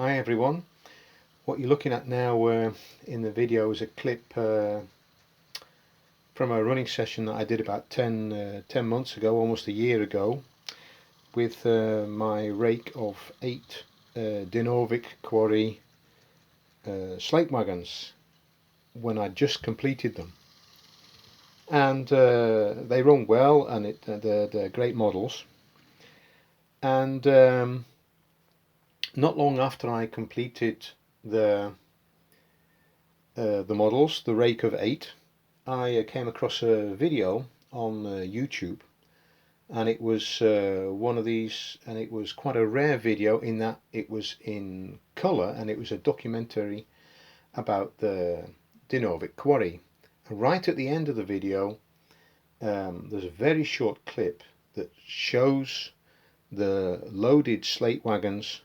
Hi everyone. What you're looking at now in the video is a clip from a running session that I did about 10 months ago, almost a year ago, with my rake of 8 Dinovik Quarry slate wagons when I just completed them. And they run well, and they're great models. And not long after I completed the models, the rake of 8, I came across a video on YouTube, and it was one of these, and it was quite a rare video in that it was in colour, and it was a documentary about the Dinovik Quarry. And right at the end of the video, there's a very short clip that shows the loaded slate wagons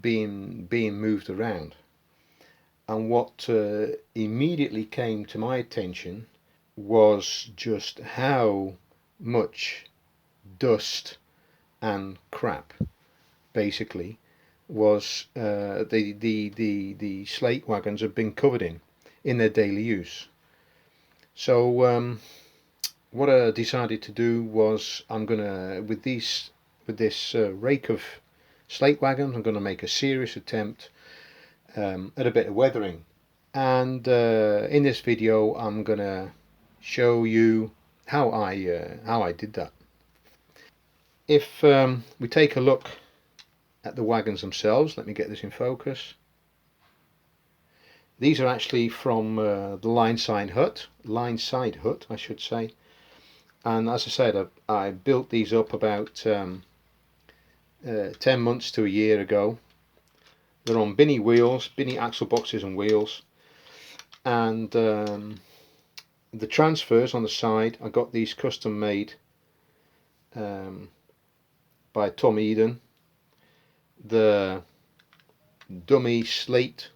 being moved around. And what immediately came to my attention was just how much dust and crap basically was the slate wagons have been covered in their daily use. So what I decided to do was, I'm gonna, with this rake of slate wagons, I'm going to make a serious attempt at a bit of weathering, and in this video I'm going to show you how I did that. If we take a look at the wagons themselves, let me get this in focus. These are actually from the line side hut, I should say, and as I said, I built these up about 10 months to a year ago. They're on Binny wheels, Binny axle boxes and wheels, and the transfers on the side, I got these custom made by Tom Eden. The dummy slate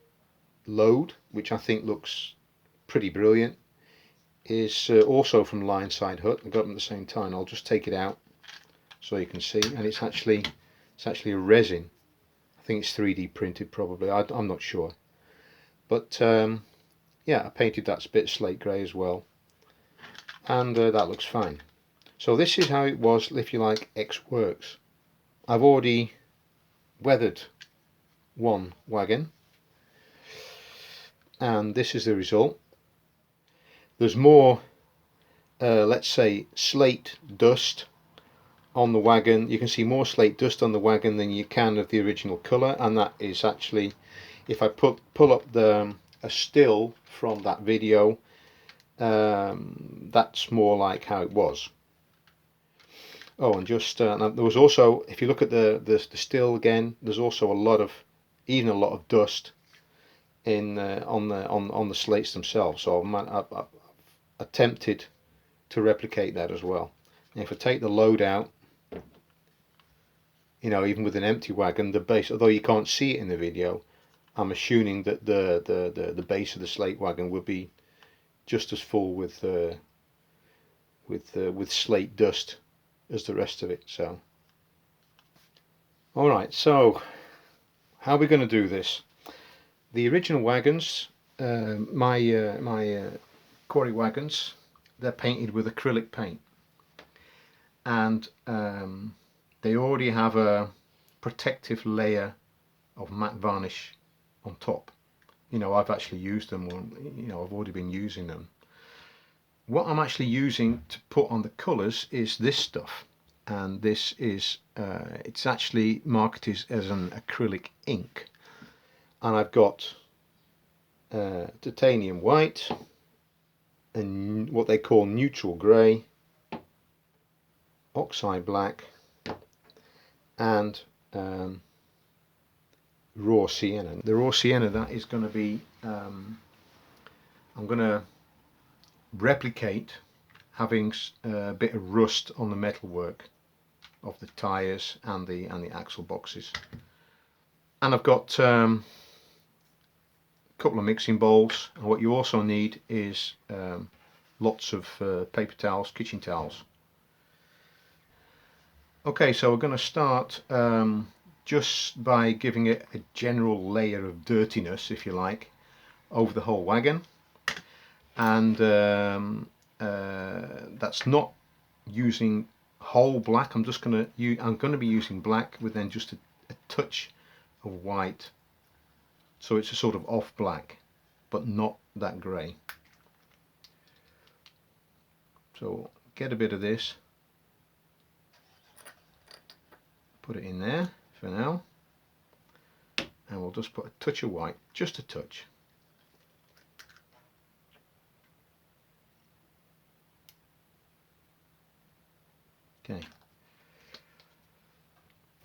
load, which I think looks pretty brilliant, is also from line side hut. I got them at the same time. I'll just take it out so you can see, and it's actually a resin. I think it's 3D printed probably, I'm not sure, but yeah, I painted that bit slate grey as well, and that looks fine. So this is how it was, if you like, ex-works. I've already weathered one wagon, and this is the result. There's more let's say slate dust on the wagon. You can see more slate dust on the wagon than you can of the original colour, and that is actually, if I pull up a still from that video, that's more like how it was. Oh, and just there was also, if you look at the still again, there's also a lot of dust in on the slates themselves. So I've attempted to replicate that as well. And if I take the load out, you know, even with an empty wagon, the base, although you can't see it in the video, I'm assuming that the base of the slate wagon will be just as full with slate dust as the rest of it. So, all right. So, how are we going to do this? The original wagons, my quarry wagons, they're painted with acrylic paint, and they already have a protective layer of matte varnish on top. You know, I've actually used them, you know, I've already been using them. What I'm actually using to put on the colours is this stuff, and this is it's actually marketed as an acrylic ink, and I've got titanium white and what they call neutral grey, oxide black, and raw sienna. The raw sienna, that is going to be, I'm going to replicate having a bit of rust on the metalwork of the tyres and the axle boxes. And I've got a couple of mixing bowls, and what you also need is lots of paper towels, kitchen towels. Okay, so we're going to start just by giving it a general layer of dirtiness, if you like, over the whole wagon. And that's not using whole black. I'm going to be using black with then just a touch of white, so it's a sort of off black but not that grey. So get a bit of this, put it in there for now, and we'll just put a touch of white, just a touch. Okay,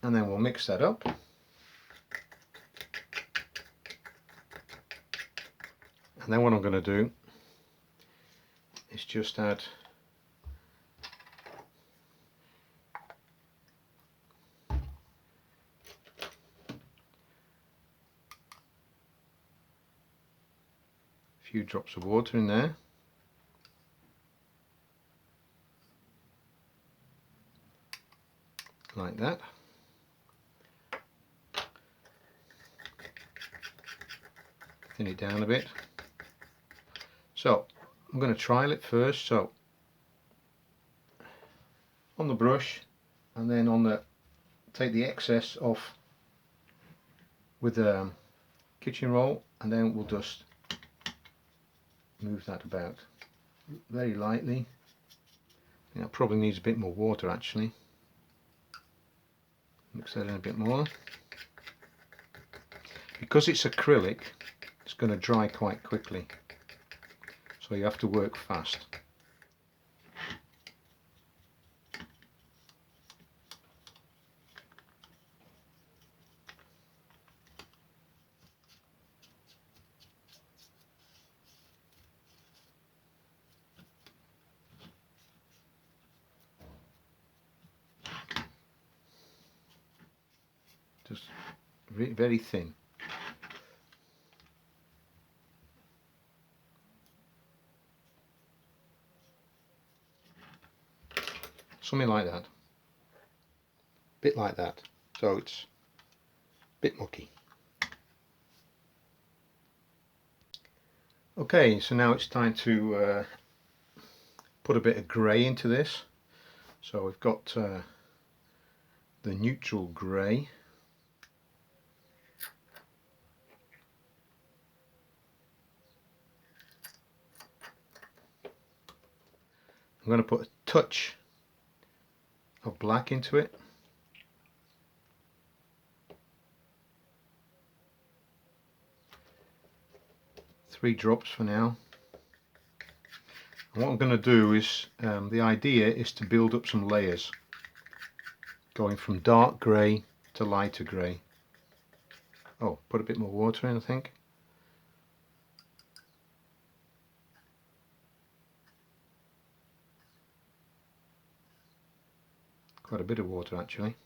and then we'll mix that up. And then what I'm going to do is just add a few drops of water in there. Like that. Thin it down a bit. So I'm going to trial it first. So on the brush, and then on the take the excess off with the kitchen roll, and then we'll just move that about very lightly. I think that probably needs a bit more water actually. Mix that in a bit more. Because it's acrylic, it's going to dry quite quickly, so you have to work fast. Just very thin. Something like that. Bit like that. So it's a bit mucky. Okay, so now it's time to put a bit of grey into this. So we've got the neutral grey. I'm going to put a touch of black into it. Three drops for now. And what I'm going to do is, the idea is to build up some layers, going from dark grey to lighter grey. Oh, put a bit more water in, I think. Quite a bit of water actually.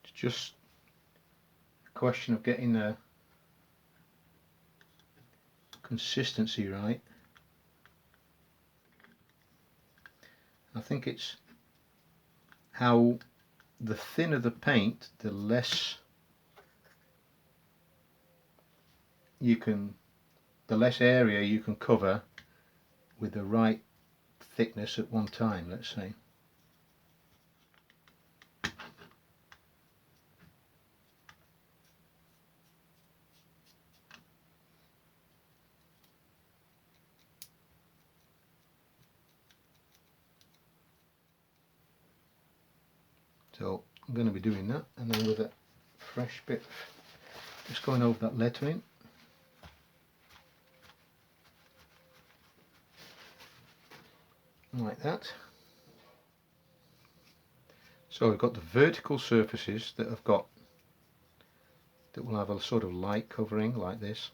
It's just a question of getting the consistency right. I think it's how the thinner the paint, the less area you can cover with the right thickness at one time, let's say. So I'm going to be doing that, and then with a fresh bit, just going over that lettering. Like that. So we've got the vertical surfaces that will have a sort of light covering like this.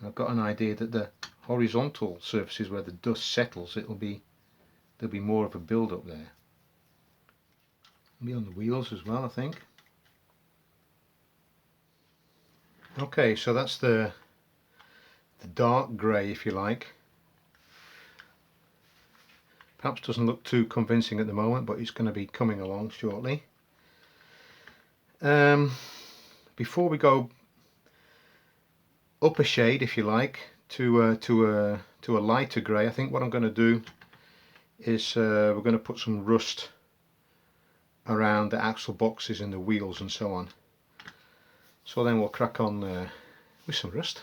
I've got an idea that the horizontal surfaces where the dust settles, there'll be more of a build up there. Be on the wheels as well, I think. Okay, so that's the dark grey, if you like. Perhaps doesn't look too convincing at the moment, but it's going to be coming along shortly. Before we go up a shade, if you like, to a lighter grey, I think what I'm going to do is we're going to put some rust around the axle boxes and the wheels and so on. So then we'll crack on with some rust.